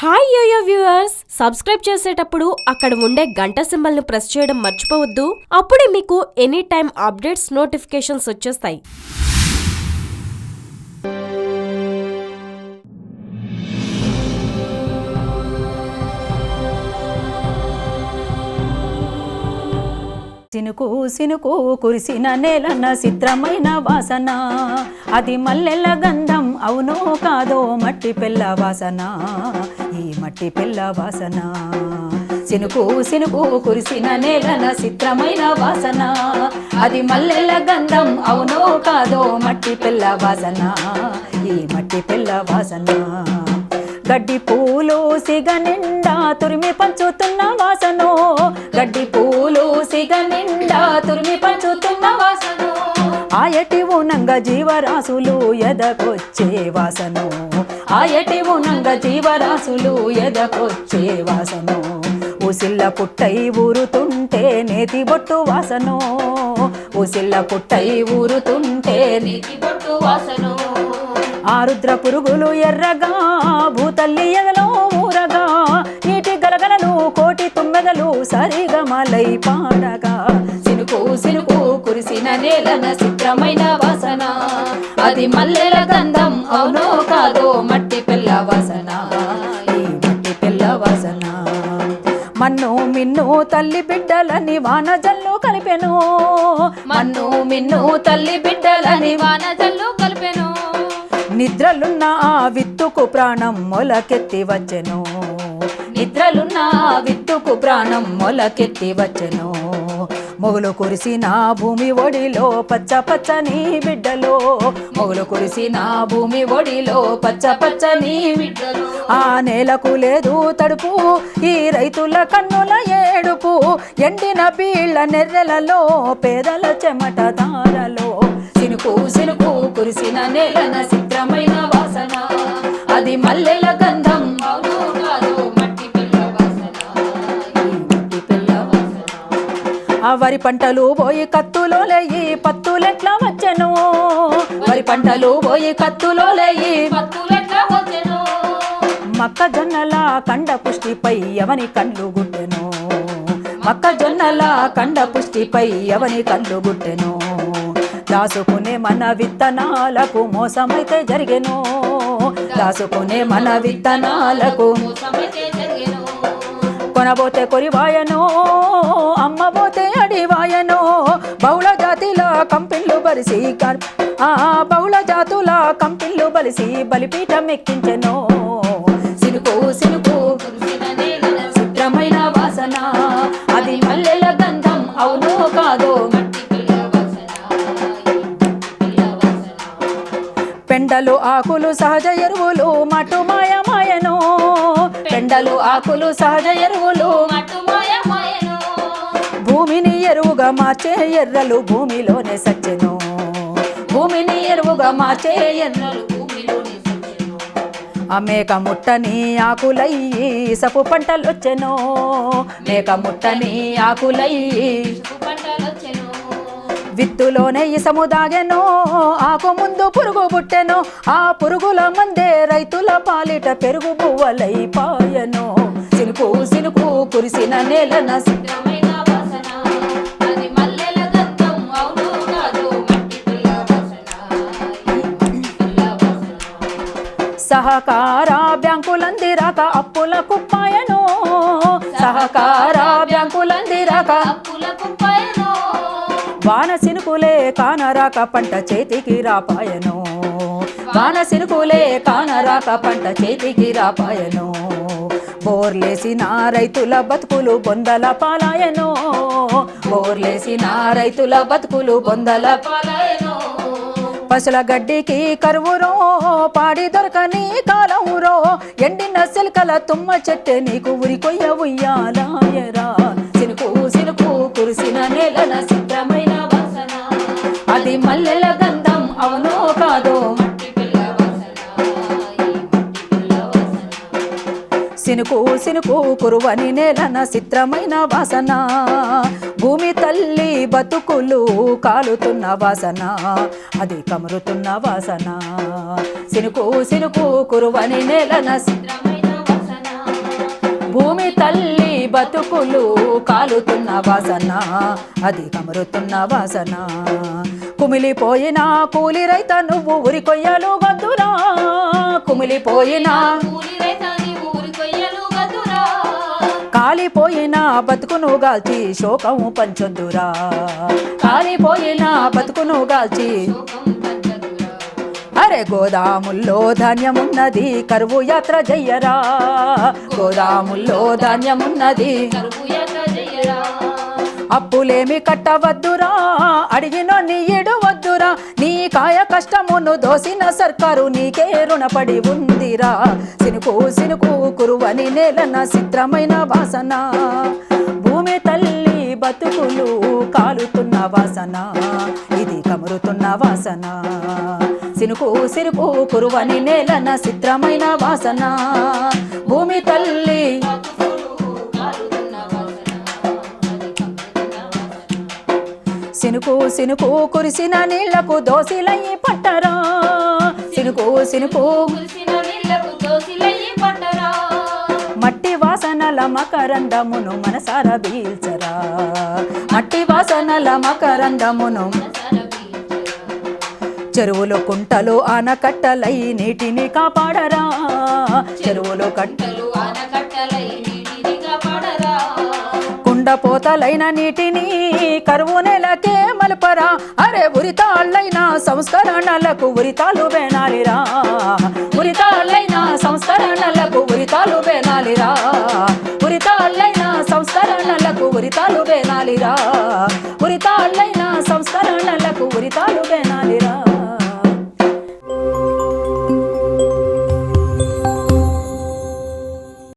Hi yo-yo viewers, subscribe చేసేటప్పుడు అక్కడ ఉండే గంట సింబల్ ను ప్రెస్ చేయడం మర్చిపోవద్దు. అప్పుడే మీకు ఎనీ టైం అప్డేట్స్ నోటిఫికేషన్స్ వచ్చేస్తాయి. సినుకు సినుకు కురిసిన నేలన్న చిత్రమైన వాసన, అది మల్లెల గంధం అవునో కాదో మట్టి పిల్ల వాసన, ఈ మట్టి పిల్ల వాసన. సినుకు సినుకు కురిసిన నేలన్న చిత్రమైన వాసన, అది మల్లెల గంధం అవునో కాదో మట్టి పిల్ల వాసన, ఈ మట్టి పిల్ల వాసన. గడ్డి పూలు సిగ నిండా తురిమి పంచుతున్న వాసనో, గడ్డి పూలు సిగ నిండా తురిమి పంచుతున్న వాసనో, ఆయటి ఉనంగ జీవరాశులు ఎదకొచ్చే వాసనో, ఆయటి ఉనంగ జీవరాశులు ఎదకొచ్చే వాసనో. ఉసిల్ల పుట్టై ఊరుతుంటే నేతి బొట్టు వాసనో, ఉసిల్ల పుట్టై ఊరుతుంటే నేతి బొట్టు వాసనో. ఆరుద్ర పురుగులు ఎర్రగా భూతల్లి ఎదలో ఊరగా, నీటి గలగలలు కోటి తుమ్మెదలు సరిగమలై పాడగా. సినుకు సినుకు కురిసిన నేలన చిత్రమైన వాసన, అది మల్లెల గంధం అవునో కాదో మట్టి పిల్ల వాసన, ఈ మట్టి పిల్ల వాసన. మన్ను మిన్ను తల్లి బిడ్డలని వాన జల్లు కలిపెను, మన్ను మిన్ను తల్లి బిడ్డలని వాన జల్లు కలిపెను. నిద్రలున్న ఆ విత్తుకు ప్రాణం మొలకెత్తి వచ్చెను, నిద్రలున్న ఆ విత్తుకు ప్రాణం మొలకెత్తి వచ్చెను. మొగులు కురిసిన భూమి ఒడిలో పచ్చ పచ్చని బిడ్డలో, మొగులు కురిసిన భూమి ఒడిలో పచ్చ పచ్చని బిడ్డలో. ఆ నేలకు లేదు తడుపు, ఈ రైతుల కన్నుల ఏడుపు, ఎండిన బీళ్ల నెర్రెలలో పేదల చెమట ధారలో. సినుకు సినుకు కురిసిన నేలన చిత్రమైన వాసన, అది మల్లెల గంధం అవునో కాదో మట్టి పిల్ల వాసన, ఈ మట్టి పిల్ల వాసన. ఆ వరి పంటలు పోయి కత్తులో లేయి పత్తులెట్లా వచ్చెను, వరి పంటలు పోయి కత్తులో లేయి పత్తులెట్లా వచ్చెను. మొక్కజొన్నల కండ పుష్టిపై ఎవని కళ్ళు గుట్టెను, మొక్కజొన్నల కండ పుష్టిపై ఎవని కళ్ళు గుట్టెను. దాసుకునే మన విత్తనాలకు మోసమైతే జరిగెను, దాసుకునే మన విత్తనాలకు మోసమైతే జరిగెను. కొనబోతే కొరివాయనో, అమ్మబోతే అడివాయనో, బహుళ జాతిల కంపెన్లు బలిసి బహుళ జాతుల కంపెన్లు బలిసి బలిపీఠం ఎక్కించెను. సినుకు సినుకు చిత్రమైన వాసన, అది మల్లెల గంధం అవునో కాదో. పెండలు ఆకులు సహజ ఎరువులు మటు మాయమాయను, పెండలు ఆకులు సహజ ఎరువులు మటు మాయమాయను. భూమిని ఎరువుగా మార్చే ఎర్రలు భూమిలోనే సచ్చెను, భూమిని ఎరువుగా మార్చే ఎర్రలు భూమిలోనే సచ్చెను. ఆ మేక ముట్టని ఆకులయ్యి సపు పంటలొచ్చెను, మేక ముట్టని ఆకులయ్యి పంటలొచ్చెను. విత్తులోనే ఇసము దాగెనో, ఆకు ముందు పురుగు పుట్టెను, ఆ పురుగుల మందే రైతుల పాలిట పెరుగు పువ్వలై పాయెను. సినుకు సినుకు కురిసిన నేలన చిత్రమైన వాసన, అది మల్లెల గంధం అవునో కాదో మట్టి పిల్ల వాసన, ఈ మట్టి పిల్ల వాసన. సహకార బ్యాంకులందిరాక అప్పుల కుప్పాయను, సహకార బ్యాంకులందిరాక అప్పుల కుప్పాయను. వాన సినుకులే కానరాక పంట చేతికి రాపాయను, వాన సినుకులే కానరాక పంట చేతికి రాపాయను. బోర్లేసిన రైతుల బతుకులు బొందల పాలాయను, బోర్లేసిన రైతుల బతుకులు బొందల పాలాయను. పశుల గడ్డికి కరువురో, పాడి దొరకని కాలవురో, ఎండిన సిల్కల తుమ్మ చెట్టే నీకు ఉరి కొయ్య ఉయ్యాలాయరా. సినుకు సినుకు కురిసిన నేలన చిత్రమైన వాసన, అది మల్లెల గంధం అవునో కాదో మట్టి పిల్ల వాసన, ఈ మట్టి పిల్ల వాసన. సినుకు సినుకు కురువని నేలన చిత్రమైన వాసన, భూమి తల్లి బతుకులు కాలుతున్న వాసన, అది కమరుతున్న వాసన. సినుకు సినుకు కురువని నేలన చిత్రమైన వాసన, బతుకులు కాలుతున్న వాసన అది కమరుతున్న వాసన కుమిలిపోయిన కూలి రైత నువ్వు ఉరి కొయ్యలు గద్దురా కుమిలిపోయిన కాలిపోయిన బతుకును గాల్చి శోకము పంచొద్దురా కాలిపోయిన బతుకును గాల్చి అరే గోదాముల్లో ధాన్యమున్నది కరువు యాత్ర జయ్యరా గోదాముల్లో ధాన్యమున్నది అప్పులేమి కట్టవద్దురా అడిగినోన్ని ఇడవద్దురా నీ కాయ కష్టమును దోసిన సర్కారు నీకే రుణపడి ఉందిరా సినుకు సినుకు కురువని నేలన చిత్రమైన వాసన భూమి తల్లి బతుకులు కాలుతున్న వాసన ఇది కమురుతున్న వాసన సినుకు సినుకు కురువని నేలన చిత్రమైన వాసన భూమి తల్లి సినుకు సినుకు కురిసిన నీళ్లకు దోసిలయ్యి పట్టరా సినుకు సినుకు మట్టి వాసనల మకరందమును మనసార బీల్చరా మట్టి వాసనల మకరందమును చెరువులు కుంటలు ఆనకట్టలై నీటిని కాపాడరా చెరువులు కట్టలు ఆనకట్టలై నీటిని కాపాడరా కుండపోతలైన నీటిని కరువు నెలకే మలపరా అరే ఉరితాళ్ళైన సంస్కరణలకు ఉరితాలు వేనాలిరా ఉరితాళ్ళైన సంస్కరణలకు ఉరితాలు వేనాలిరా ఉరితాళ్ళైన సంస్కరణలకు ఉరితాలు వేనాలిరా ఉరితాళ్ళైన